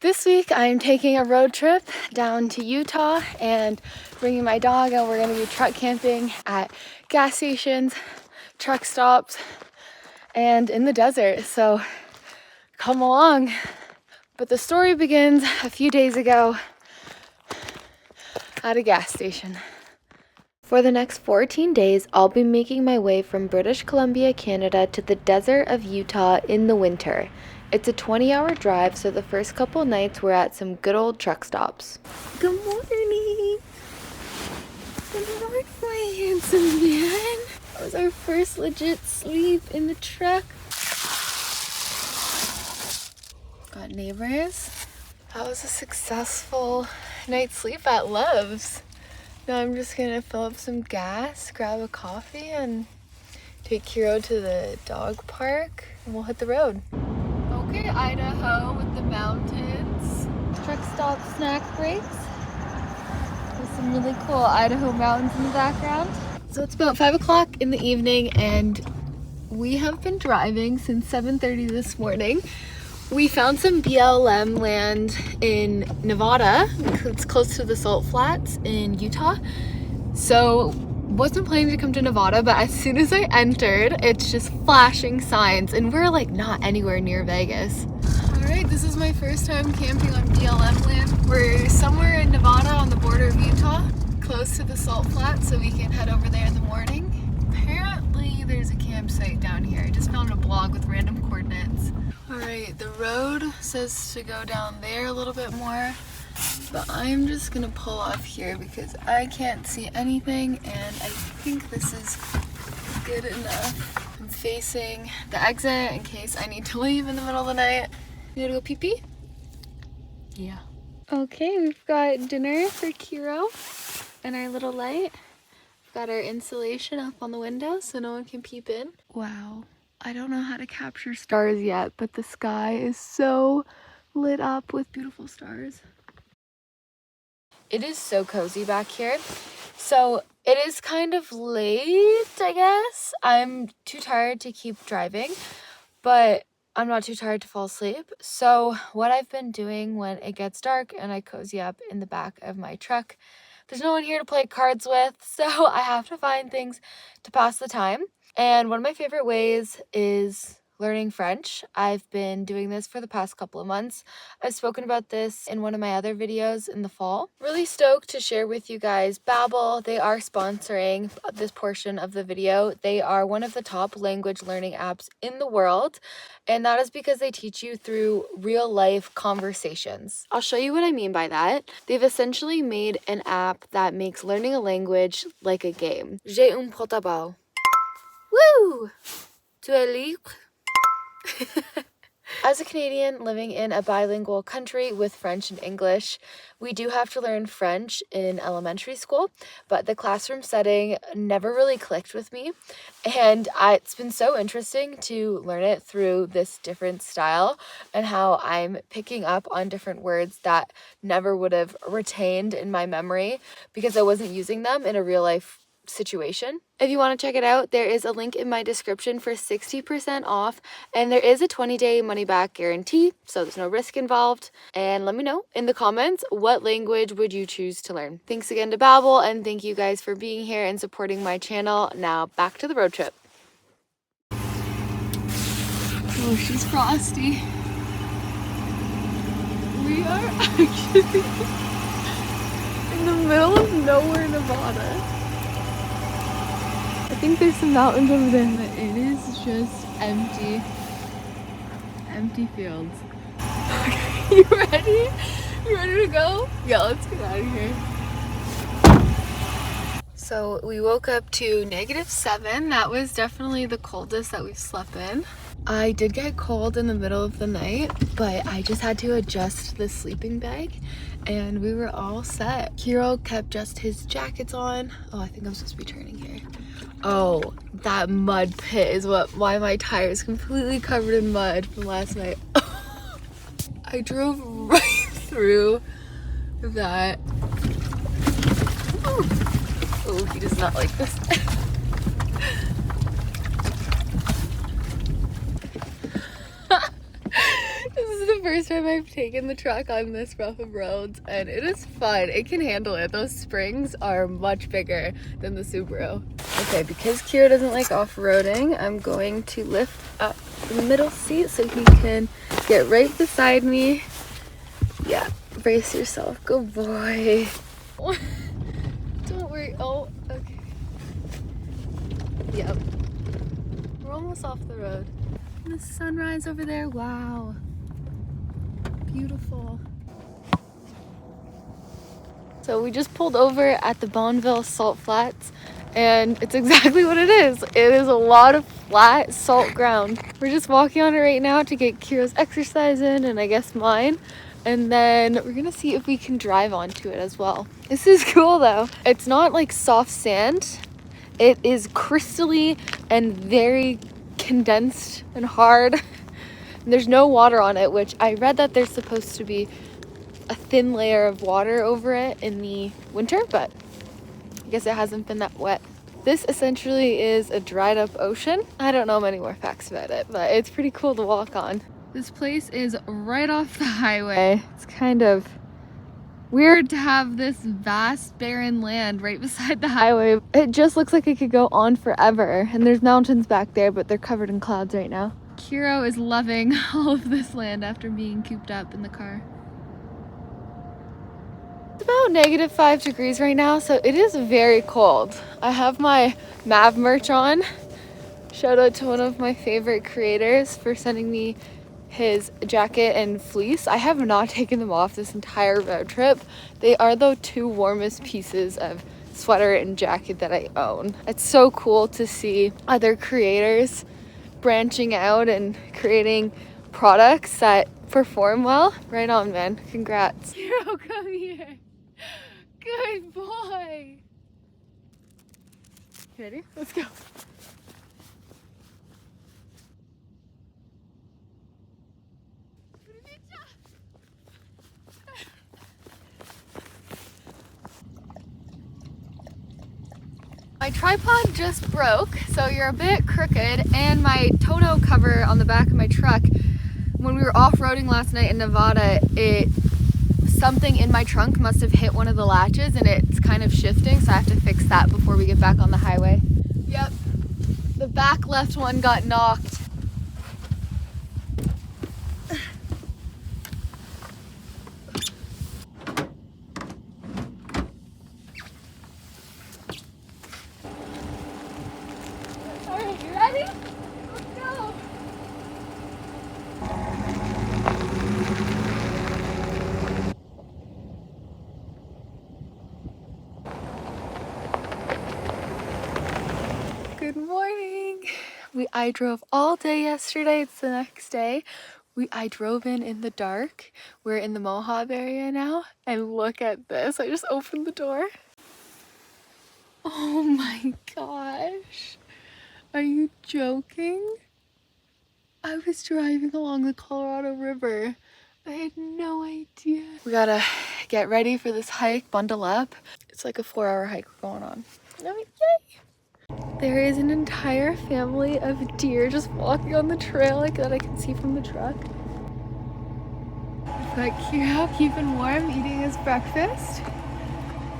This week I'm taking a road trip down to Utah and bringing my dog, and we're going to be truck camping at gas stations, truck stops, and in the desert. So come along. But the story begins a few days ago at a gas station. For the next 14 days, I'll be making my way from British Columbia, Canada to the desert of Utah in the winter. It's a 20-hour drive, so the first couple nights we're at some good old truck stops. Good morning! Good morning, my handsome man! That was our first legit sleep in the truck. Got neighbors. That was a successful night's sleep at Love's. Now I'm just gonna fill up some gas, grab a coffee, and take Kiro to the dog park, and we'll hit the road. Okay, Idaho with the mountains. Truck stop snack breaks with some really cool Idaho mountains in the background. So it's about 5 o'clock in the evening and we have been driving since 7:30 this morning. We found some BLM land in Nevada. It's close to the Salt Flats in Utah. So wasn't planning to come to Nevada, but as soon as I entered, it's just flashing signs, and we're like not anywhere near Vegas. All right, this is my first time camping on BLM land. We're somewhere in Nevada on the border of Utah, close to the Salt Flats, so we can head over there in the morning. Apparently there's a campsite down here. I just found a blog with random coordinates. All right, the road says to go down there a little bit more, but I'm just gonna pull off here because I can't see anything, and I think this is good enough. I'm facing the exit in case I need to leave in the middle of the night. You gotta go pee-pee? Yeah. Okay, we've got dinner for Kiro and our little light. We've got our insulation up on the window so no one can peep in. Wow. I don't know how to capture stars yet, but the sky is so lit up with beautiful stars. It is so cozy back here. So it is kind of late, I guess. I'm too tired to keep driving, but I'm not too tired to fall asleep. So what I've been doing when it gets dark and I cozy up in the back of my truck, there's no one here to play cards with, so I have to find things to pass the time. And one of my favorite ways is learning French. I've been doing this for the past couple of months. I've spoken about this in one of my other videos in the fall. Really stoked to share with you guys Babbel. They are sponsoring this portion of the video. They are one of the top language learning apps in the world, and that is because they teach you through real life conversations. I'll show you what I mean by that. They've essentially made an app that makes learning a language like a game. J'ai un portable. Woo! Tu es libre? As a Canadian living in a bilingual country with French and English, we do have to learn French in elementary school, but the classroom setting never really clicked with me, and it's been so interesting to learn it through this different style and how I'm picking up on different words that never would have retained in my memory because I wasn't using them in a real life situation. If you want to check it out, there is a link in my description for 60% off, and there is a 20-day money-back guarantee, so there's no risk involved. And let me know in the comments, what language would you choose to learn? Thanks again to Babbel, and thank you guys for being here and supporting my channel. Now back to the road trip. Oh, she's frosty. We are actually in the middle of nowhere, Nevada. I think there's some mountains over there, but it is just empty fields. Okay, you ready? You ready to go? Yeah, let's get out of here. So we woke up to -7. That was definitely the coldest that we've slept in. I did get cold in the middle of the night, but I just had to adjust the sleeping bag and we were all set. Kiro kept just his jackets on. Oh, I think I'm supposed to be turning here. Oh, that mud pit is why my tire is completely covered in mud from last night. I drove right through that. Oh, he does not like this. This is the first time I've taken the truck on this rough of roads, and it is fun. It can handle it. Those springs are much bigger than the Subaru. Okay, because Kira doesn't like off-roading, I'm going to lift up the middle seat so he can get right beside me. Yeah, brace yourself. Good boy. Don't worry. Oh, okay. Yep. We're almost off the road. The sunrise over there. Wow. Beautiful. So we just pulled over at the Bonneville Salt Flats, and it's exactly what it is. It is a lot of flat salt ground. We're just walking on it right now to get Kira's exercise in, and I guess mine. And then we're gonna see if we can drive onto it as well. This is cool though. It's not like soft sand. It is crystally and very condensed and hard. And there's no water on it, which I read that there's supposed to be a thin layer of water over it in the winter, but I guess it hasn't been that wet. This essentially is a dried up ocean. I don't know many more facts about it, but it's pretty cool to walk on. This place is right off the highway. It's kind of weird to have this vast barren land right beside the highway. It just looks like it could go on forever, and there's mountains back there, but they're covered in clouds right now. Kiro is loving all of this land after being cooped up in the car. It's about -5 degrees right now, so it is very cold. I have my Mav merch on. Shout out to one of my favorite creators for sending me his jacket and fleece. I have not taken them off this entire road trip. They are the two warmest pieces of sweater and jacket that I own. It's so cool to see other creators branching out and creating products that perform well. Right on, man. Congrats. Hero, come here. Good boy. Ready? Let's go. My tripod just broke, so you're a bit crooked, and my tonneau cover on the back of my truck, when we were off-roading last night in Nevada, something in my trunk must have hit one of the latches and it's kind of shifting, so I have to fix that before we get back on the highway. Yep, the back left one got knocked. Alright, you ready? Let's go! Good morning! I drove all day yesterday. It's the next day. I drove in the dark. We're in the Moab area now, and look at this. I just opened the door. Oh my gosh. Are you joking? I was driving along the Colorado River. I had no idea. We gotta get ready for this hike, bundle up. It's like a 4-hour hike we're going on. Oh, yay! There is an entire family of deer just walking on the trail like that I can see from the truck. I've got Kira keeping warm, eating his breakfast.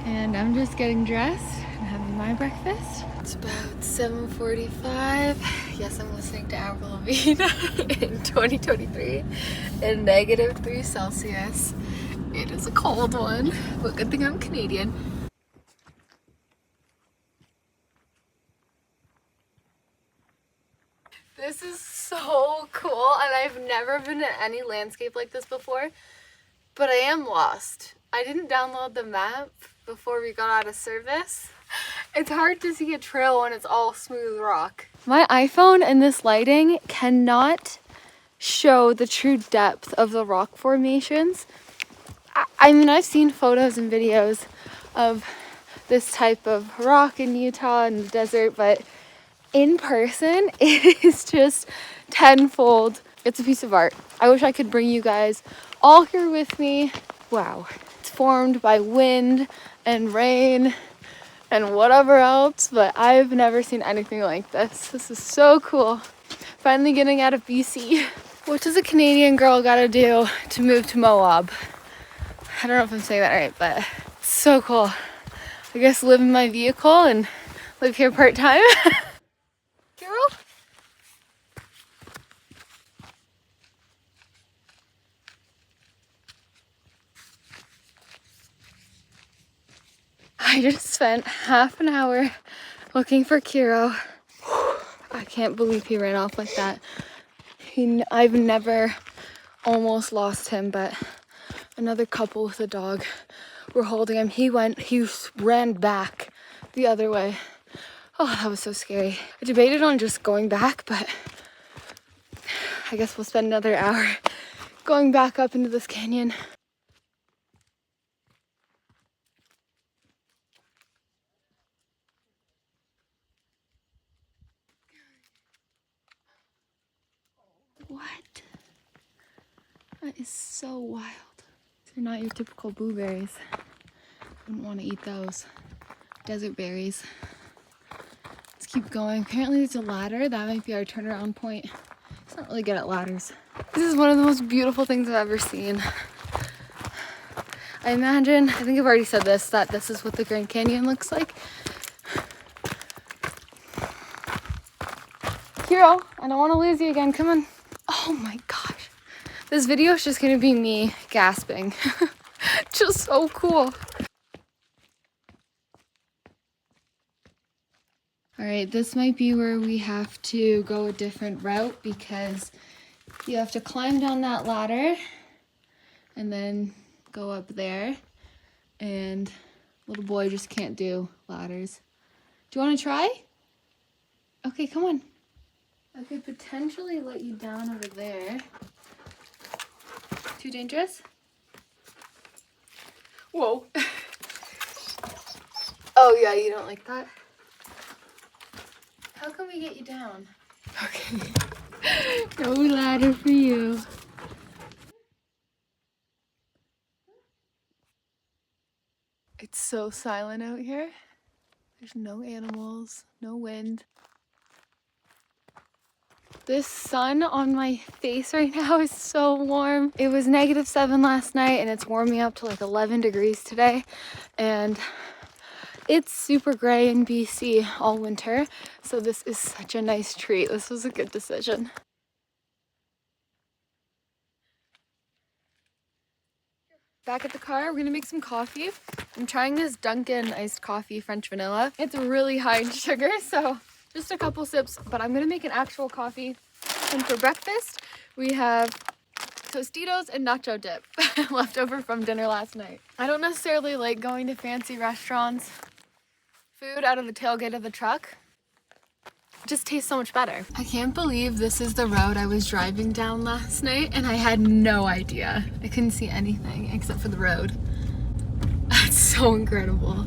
And I'm just getting dressed and having my breakfast. It's about 7:45. Yes, I'm listening to Avril Lavigne in 2023 and -3 Celsius. It is a cold one, but good thing I'm Canadian. This is so cool, and I've never been in any landscape like this before, but I am lost. I didn't download the map before we got out of service. It's hard to see a trail when it's all smooth rock. My iPhone and this lighting cannot show the true depth of the rock formations. I mean, I've seen photos and videos of this type of rock in Utah and the desert, but in person, it is just tenfold. It's a piece of art. I wish I could bring you guys all here with me. Wow. It's formed by wind and rain and whatever else, but I've never seen anything like this. This is so cool. Finally getting out of BC. What does a Canadian girl gotta do to move to Moab? I don't know if I'm saying that right, but it's so cool. I guess live in my vehicle and live here part-time. Carol? I just spent half an hour looking for Kiro. I can't believe he ran off like that. I've never almost lost him, but another couple with a dog were holding him. He ran back the other way. Oh, that was so scary. I debated on just going back, but I guess we'll spend another hour going back up into this canyon. What? That is so wild. They're not your typical blueberries. I wouldn't want to eat those. Desert berries. Let's keep going. Apparently there's a ladder. That might be our turnaround point. It's not really good at ladders. This is one of the most beautiful things I've ever seen. I think I've already said this, that this is what the Grand Canyon looks like. Kiro, I don't want to lose you again. Come on. Oh my gosh. This video is just gonna be me gasping. Just so cool. All right, this might be where we have to go a different route because you have to climb down that ladder and then go up there. And little boy just can't do ladders. Do you want to try? Okay, come on. I could potentially let you down over there. Too dangerous? Whoa. Oh yeah, you don't like that? How can we get you down? Okay. No ladder for you. It's so silent out here. There's no animals, no wind. This sun on my face right now is so warm. It was -7 last night and it's warming up to like 11 degrees today. And it's super gray in BC all winter. So this is such a nice treat. This was a good decision. Back at the car, we're gonna make some coffee. I'm trying this Dunkin' iced coffee, French vanilla. It's really high in sugar, so just a couple sips, but I'm gonna make an actual coffee. And for breakfast, we have Tostitos and nacho dip left over from dinner last night. I don't necessarily like going to fancy restaurants. Food out of the tailgate of the truck just tastes so much better. I can't believe this is the road I was driving down last night and I had no idea. I couldn't see anything except for the road. That's so incredible.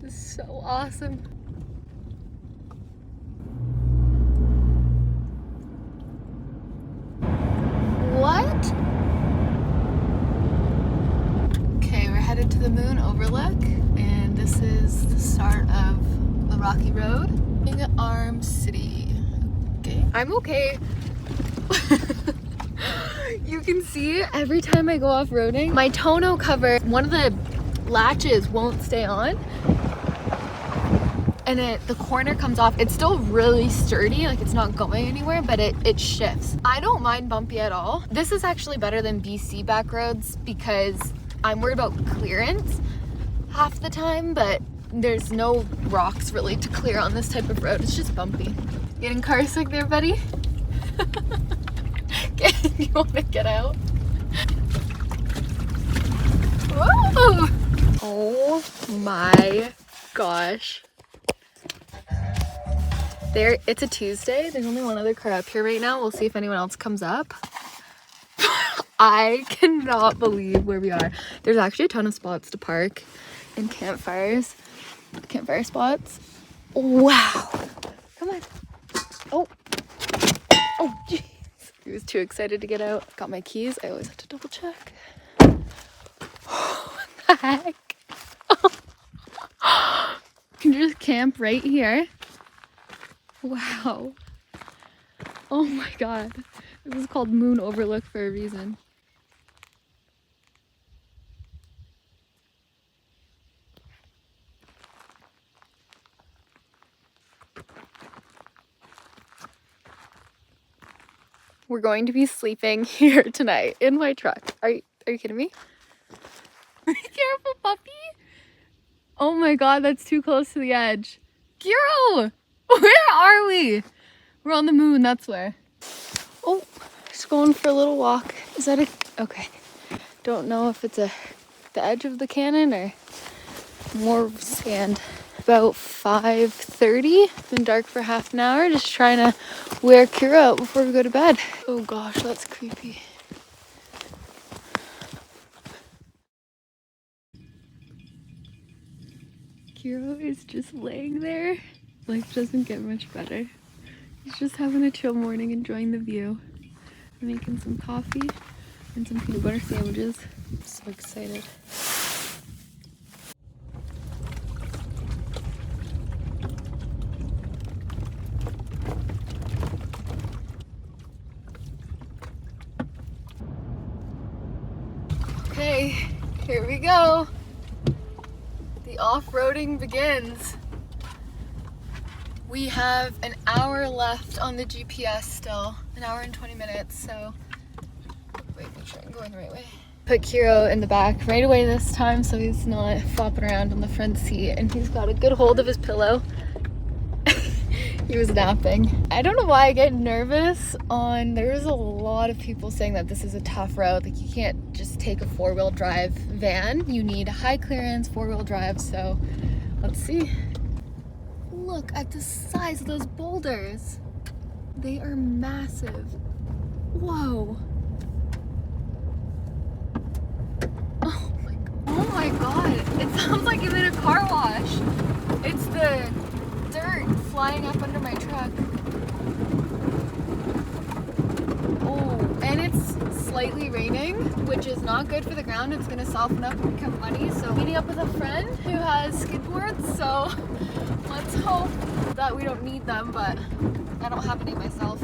This is so awesome. What? Okay, we're headed to the moon Overlook, and this is the start of the rocky road. Arm City. Okay, I'm okay. You can see every time I go off-roading, my tonneau cover, one of the latches won't stay on. And the corner comes off. It's still really sturdy, like it's not going anywhere, but it shifts. I don't mind bumpy at all. This is actually better than BC back roads because I'm worried about clearance half the time, but there's no rocks really to clear on this type of road. It's just bumpy. Getting car sick there, buddy? You want to get out? Whoa! Oh my gosh. It's a Tuesday. There's only one other car up here right now. We'll see if anyone else comes up. I cannot believe where we are. There's actually a ton of spots to park and campfire spots. Wow. Come on. Oh. Oh, jeez. He was too excited to get out. Got my keys. I always have to double check. What the heck? You can just camp right here. Wow. Oh my god. This is called Moon Overlook for a reason. We're going to be sleeping here tonight in my truck. Are you kidding me? Careful, puppy. Oh my god, that's too close to the edge. Kiro! Where are we? We're on the moon, that's where. Oh, just going for a little walk. Is that okay. Don't know if it's the edge of the canyon or more sand. About 5:30. Been dark for half an hour. Just trying to wear Kira out before we go to bed. Oh gosh, that's creepy. Kiro is just laying there. Life doesn't get much better. He's just having a chill morning, enjoying the view. I'm making some coffee and some peanut butter sandwiches. I'm so excited. Okay, here we go. The off-roading begins. We have an hour left on the GPS still, an hour and 20 minutes, so wait, make sure I'm going the right way. Put Kiro in the back right away this time so he's not flopping around on the front seat, and he's got a good hold of his pillow. He was napping. I don't know why I get nervous there's a lot of people saying that this is a tough road, like you can't just take a four-wheel drive van, you need a high clearance four-wheel drive, so let's see. Look at the size of those boulders. They are massive. Whoa. Oh my god. It sounds like I'm in a car wash. It's the dirt flying up under my truck. Oh, and it's slightly raining, which is not good for the ground. It's gonna soften up and become muddy. So meeting up with a friend who has skidboards, so let's hope that we don't need them, but I don't have any myself.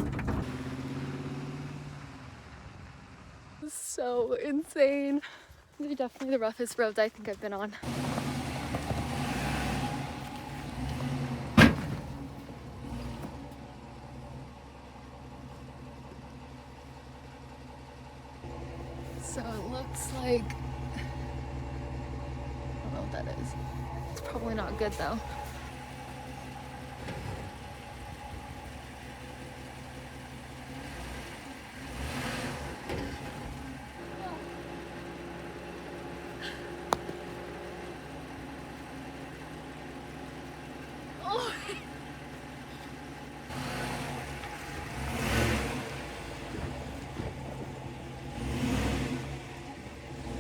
So insane. They're definitely the roughest roads I think I've been on. So it looks like, I don't know what that is. It's probably not good though.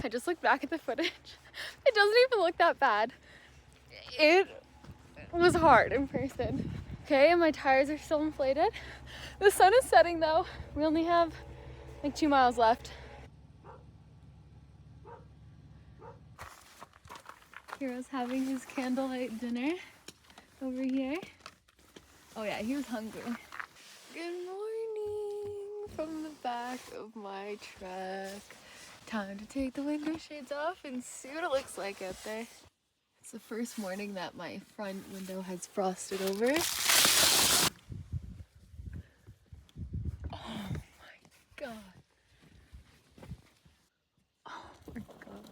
I just looked back at the footage. It doesn't even look that bad. It was hard in person. Okay, and my tires are still inflated. The sun is setting though. We only have like 2 miles left. Hero's having his candlelight dinner over here. Oh yeah, he was hungry. Good morning from the back of my truck. Time to take the window shades off and see what it looks like out there. It's the first morning that my front window has frosted over. Oh my god. Oh my god.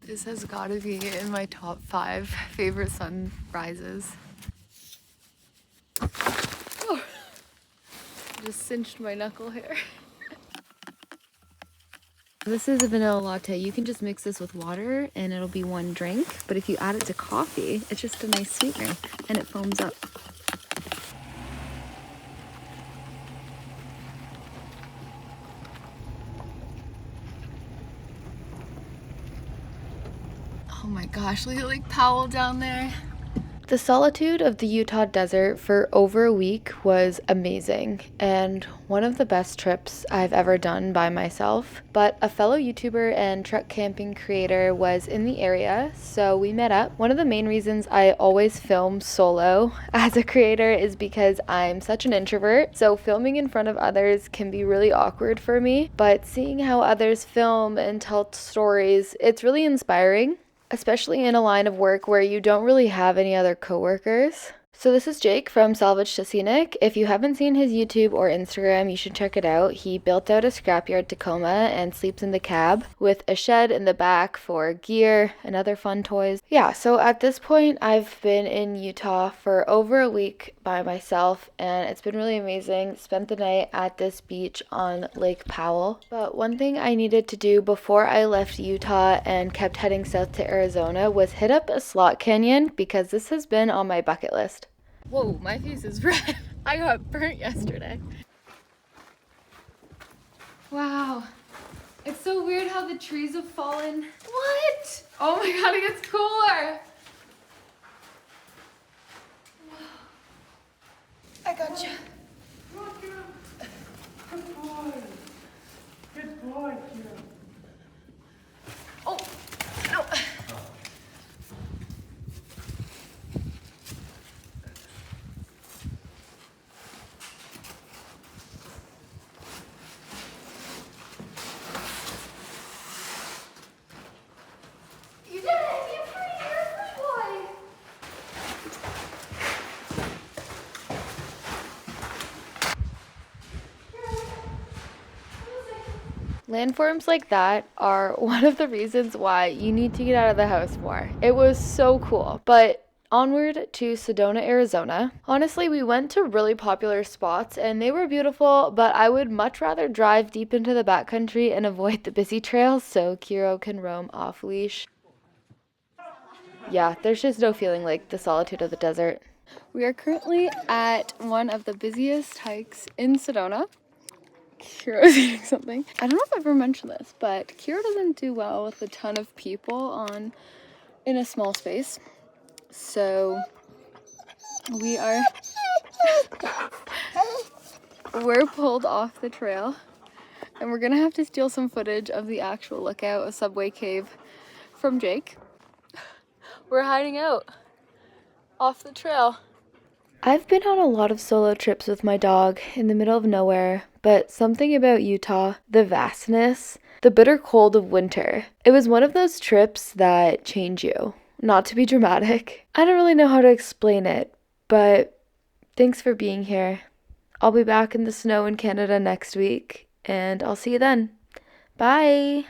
This has got to be in my top 5 favorite sunrises. Oh, just cinched my knuckle hair. This is a vanilla latte. You can just mix this with water and it'll be one drink. But if you add it to coffee, it's just a nice sweetener and it foams up. Oh my gosh, look at Lake Powell down there. The solitude of the Utah desert for over a week was amazing and one of the best trips I've ever done by myself. But a fellow YouTuber and truck camping creator was in the area, so we met up. One of the main reasons I always film solo as a creator is because I'm such an introvert, so filming in front of others can be really awkward for me. But seeing how others film and tell stories, it's really inspiring, especially in a line of work where you don't really have any other coworkers. So this is Jake from Salvage to Scenic. If you haven't seen his YouTube or Instagram, you should check it out. He built out a scrapyard Tacoma and sleeps in the cab with a shed in the back for gear and other fun toys. Yeah, so at this point, I've been in Utah for over a week by myself and it's been really amazing. Spent the night at this beach on Lake Powell. But one thing I needed to do before I left Utah and kept heading south to Arizona was hit up a slot canyon because this has been on my bucket list. Whoa, my face is red. I got burnt yesterday. Wow. It's so weird how the trees have fallen. What? Oh my god, it gets cooler. I gotcha. Good boy. Good boy, Kira. Oh, no. You did it! You're pretty boy! Landforms like that are one of the reasons why you need to get out of the house more. It was so cool. But onward to Sedona, Arizona. Honestly, we went to really popular spots and they were beautiful, but I would much rather drive deep into the backcountry and avoid the busy trails so Kiro can roam off leash. Yeah, there's just no feeling like the solitude of the desert. We are currently at one of the busiest hikes in Sedona. Kiro's eating something. I don't know if I've ever mentioned this, but Kiro doesn't do well with a ton of people in a small space. So we're pulled off the trail and we're gonna have to steal some footage of the actual lookout, a subway cave, from Jake. We're hiding out off the trail. I've been on a lot of solo trips with my dog in the middle of nowhere, but something about Utah, the vastness, the bitter cold of winter, it was one of those trips that change you. Not to be dramatic. I don't really know how to explain it, but thanks for being here. I'll be back in the snow in Canada next week, and I'll see you then. Bye!